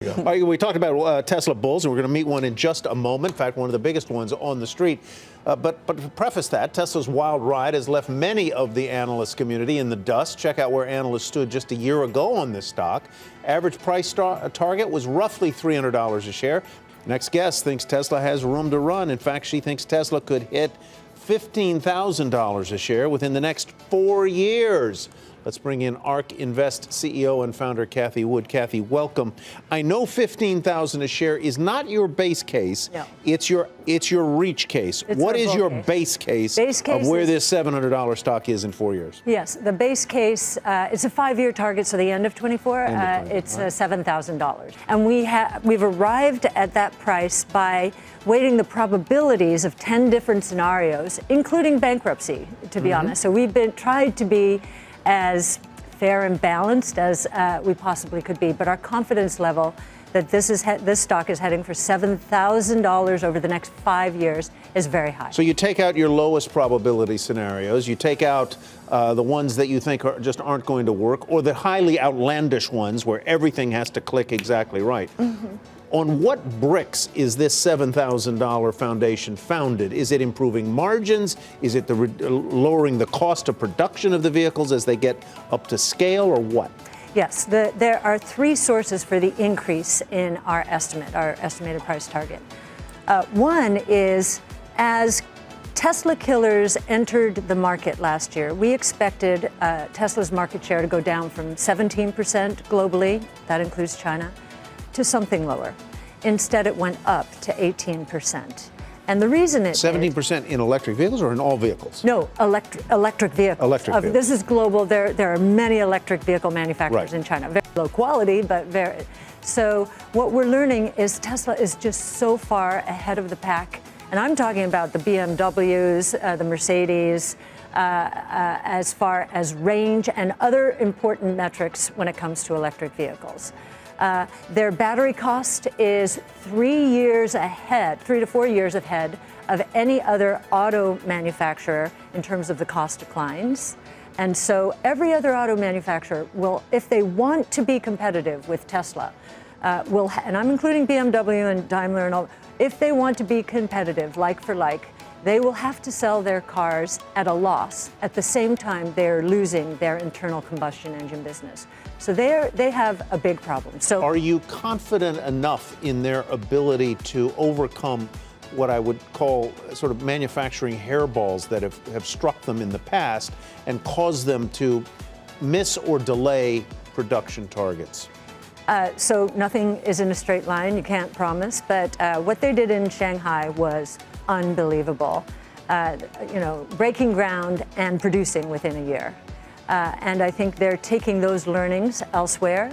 All right, we talked about Tesla bulls, and we're going to meet one in just a moment. In fact, one of the biggest ones on the street. But to preface that, Tesla's wild ride has left many of the analyst community in the dust. Check out where analysts stood just a year ago on this stock. Average price target was roughly $300 a share. Next guest thinks Tesla has room to run. In fact, she thinks Tesla could hit $15,000 a share within the next 4 years. Let's bring in Ark Invest CEO and founder Cathie Wood. Cathie, welcome. I know $15,000 a share is not your base case. No. It's your reach case. What is your base case of where this $700 stock is in 4 years? Yes, the base case, it's a 5-year target, so the end of 24, it's $7,000. And we've arrived at that price by weighting the probabilities of 10 different scenarios, including bankruptcy, to be honest. So we've tried to be as fair and balanced as we possibly could be, but our confidence level that this stock is heading for $7,000 over the next 5 years is very high. So you take out your lowest probability scenarios, you take out the ones that you think just aren't going to work, or the highly outlandish ones where everything has to click exactly right. On what bricks is this $7,000 foundation founded? Is it improving margins? Is it lowering the cost of production of the vehicles as they get up to scale, or what? Yes, there are 3 sources for the increase in our estimated price target. One is, as Tesla killers entered the market last year, we expected Tesla's market share to go down from 17% globally, that includes China, to something lower. Instead, it went up to 18%. And the reason it 17% in electric vehicles or in all vehicles? No, electric vehicles. Electric vehicles. This is global. There are many electric vehicle manufacturers in China. Very low quality, but very. So what we're learning is Tesla is just so far ahead of the pack. And I'm talking about the BMWs, the Mercedes, as far as range and other important metrics when it comes to electric vehicles. Their battery cost is 3 years ahead, 3 to 4 years ahead of any other auto manufacturer in terms of the cost declines. And so every other auto manufacturer will, if they want to be competitive with Tesla, and I'm including BMW and Daimler and all, if they want to be competitive, like for like, they will have to sell their cars at a loss. At the same time, they're losing their internal combustion engine business. So they have a big problem. So, are you confident enough in their ability to overcome what I would call sort of manufacturing hairballs that have struck them in the past and caused them to miss or delay production targets? So nothing is in a straight line, you can't promise, but what they did in Shanghai was unbelievable. Breaking ground and producing within a year. And I think they're taking those learnings elsewhere.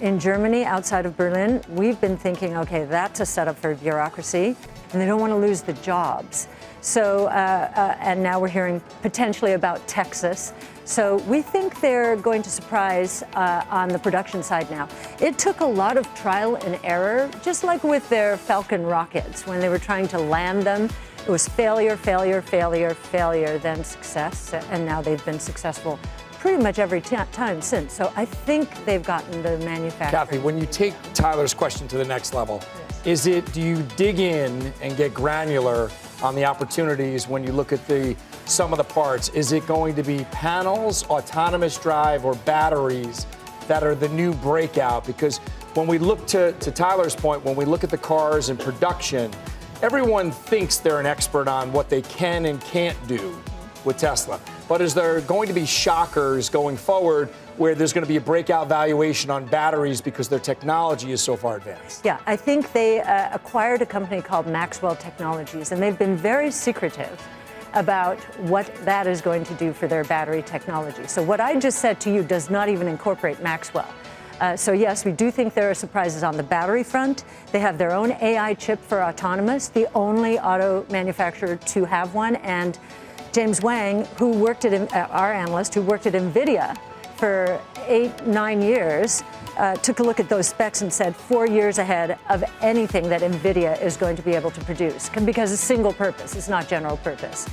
In Germany, outside of Berlin, we've been thinking, okay, that's a setup for bureaucracy, and they don't want to lose the jobs. So, and now we're hearing potentially about Texas. So we think they're going to surprise on the production side now. It took a lot of trial and error, just like with their Falcon rockets. When they were trying to land them, it was failure, failure, failure, failure, then success. And now they've been successful pretty much every time since. So I think they've gotten the manufacturing. Cathie, when you take Tyler's question to the next level, do you dig in and get granular on the opportunities when you look at the sum of the parts? Is it going to be panels, autonomous drive, or batteries that are the new breakout? Because when we look to Tyler's point, when we look at the cars in production, everyone thinks they're an expert on what they can and can't do with Tesla. But is there going to be shockers going forward where there's going to be a breakout valuation on batteries because their technology is so far advanced? Yeah, I think they acquired a company called Maxwell Technologies, and they've been very secretive about what that is going to do for their battery technology. So what I just said to you does not even incorporate Maxwell. So yes, we do think there are surprises on the battery front. They have their own AI chip for autonomous, the only auto manufacturer to have one. And James Wang, who worked at, our analyst, who worked at NVIDIA for 8-9 years, took a look at those specs and said 4 years ahead of anything that NVIDIA is going to be able to produce, because it's single purpose, it's not general purpose.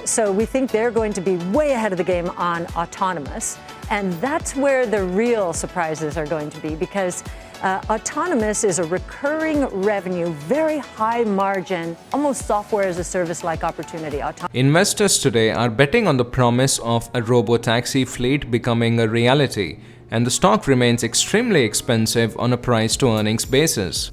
So we think they're going to be way ahead of the game on autonomous. And that's where the real surprises are going to be, because Autonomous is a recurring revenue, very high margin, almost software as a service like opportunity. Investors today are betting on the promise of a robotaxi fleet becoming a reality, and the stock remains extremely expensive on a price to earnings basis.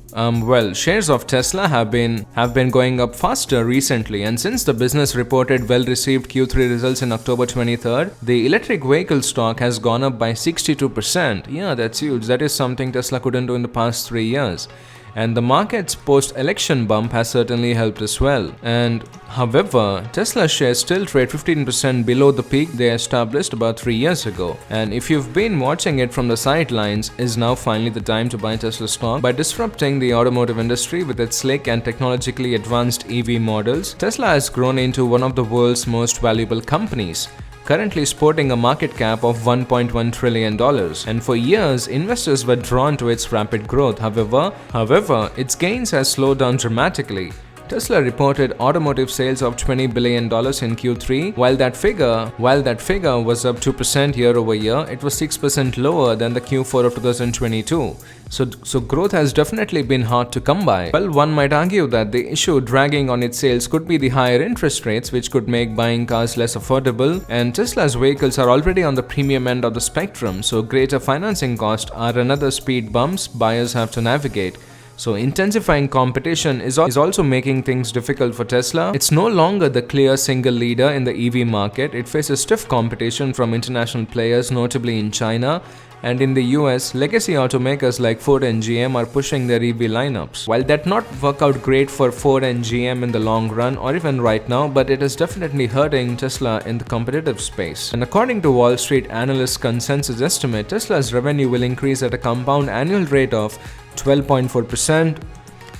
Shares of Tesla have been going up faster recently, and since the business reported well-received Q3 results in October 23rd, the electric vehicle stock has gone up by 62%. Yeah, that's huge. That is something Tesla couldn't do in the past 3 years. And the market's post-election bump has certainly helped as well. And however, Tesla shares still trade 15% below the peak they established about 3 years ago. And if you've been watching it from the sidelines, is now finally the time to buy Tesla stock? By disrupting the automotive industry with its slick and technologically advanced EV models, Tesla has grown into one of the world's most valuable companies, currently sporting a market cap of $1.1 trillion. And for years, investors were drawn to its rapid growth. However, its gains has slowed down dramatically. Tesla reported automotive sales of $20 billion in Q3. While that figure was up 2% year over year, it was 6% lower than the Q4 of 2022. So growth has definitely been hard to come by. Well, one might argue that the issue dragging on its sales could be the higher interest rates, which could make buying cars less affordable. And Tesla's vehicles are already on the premium end of the spectrum, so greater financing costs are another speed bumps buyers have to navigate. So intensifying competition is also making things difficult for Tesla. It's no longer the clear single leader in the EV market. It faces stiff competition from international players, notably in China. And in the US, legacy automakers like Ford and GM are pushing their EV lineups. While that not work out great for Ford and GM in the long run or even right now, but it is definitely hurting Tesla in the competitive space. And according to Wall Street analyst consensus estimate, Tesla's revenue will increase at a compound annual rate of 12.4%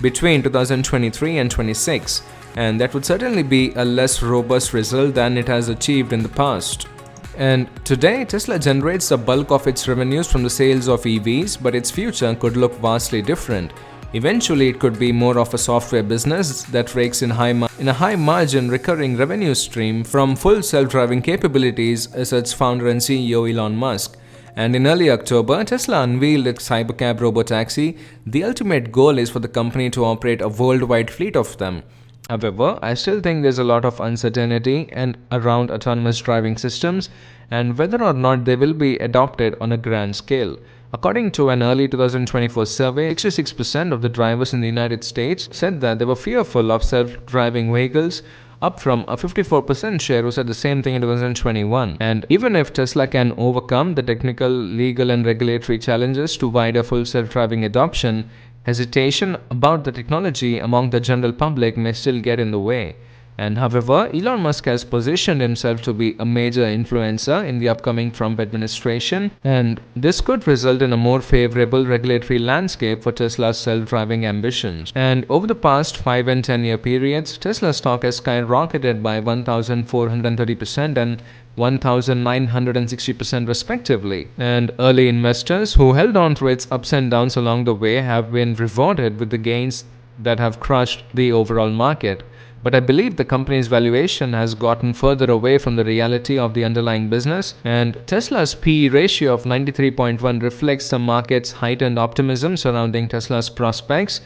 between 2023 and 26, and that would certainly be a less robust result than it has achieved in the past. And today, Tesla generates the bulk of its revenues from the sales of EVs, but its future could look vastly different. Eventually, it could be more of a software business that rakes in a high-margin recurring revenue stream from full self-driving capabilities, as its founder and CEO Elon Musk. And in early October, Tesla unveiled its Cybercab robotaxi. The ultimate goal is for the company to operate a worldwide fleet of them. However, I still think there's a lot of uncertainty around autonomous driving systems and whether or not they will be adopted on a grand scale. According to an early 2024 survey, 66% of the drivers in the United States said that they were fearful of self-driving vehicles, up from a 54% share who said the same thing in 2021. And even if Tesla can overcome the technical, legal and regulatory challenges to wider full self-driving adoption, hesitation about the technology among the general public may still get in the way. And however, Elon Musk has positioned himself to be a major influencer in the upcoming Trump administration, and this could result in a more favorable regulatory landscape for Tesla's self-driving ambitions. And over the past 5 and 10 year periods, Tesla stock has skyrocketed by 1,430% and 1,960% respectively. And early investors who held on to its ups and downs along the way have been rewarded with the gains that have crushed the overall market. But I believe the company's valuation has gotten further away from the reality of the underlying business, and Tesla's PE ratio of 93.1 reflects the market's heightened optimism surrounding Tesla's prospects.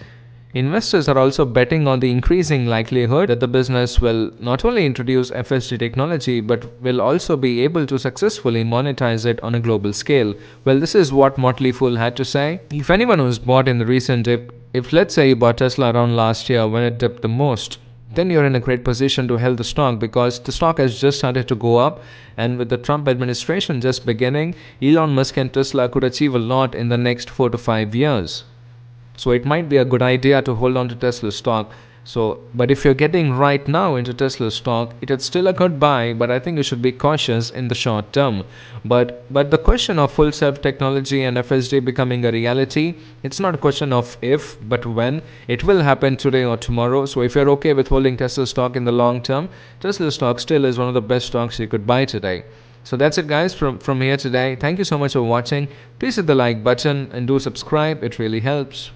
Investors are also betting on the increasing likelihood that the business will not only introduce FSD technology but will also be able to successfully monetize it on a global scale. Well, this is what Motley Fool had to say. If anyone who's bought in the recent dip, if let's say you bought Tesla around last year when it dipped the most, then you're in a great position to hold the stock because the stock has just started to go up, and with the Trump administration just beginning, Elon Musk and Tesla could achieve a lot in the next 4 to 5 years. So it might be a good idea to hold on to Tesla stock. But if you're getting right now into Tesla stock, it is still a good buy, but I think you should be cautious in the short term. But the question of full self technology and FSD becoming a reality, it's not a question of if, but when. It will happen today or tomorrow. So if you're okay with holding Tesla stock in the long term, Tesla stock still is one of the best stocks you could buy today. So that's it guys from here today. Thank you so much for watching. Please hit the like button and do subscribe. It really helps.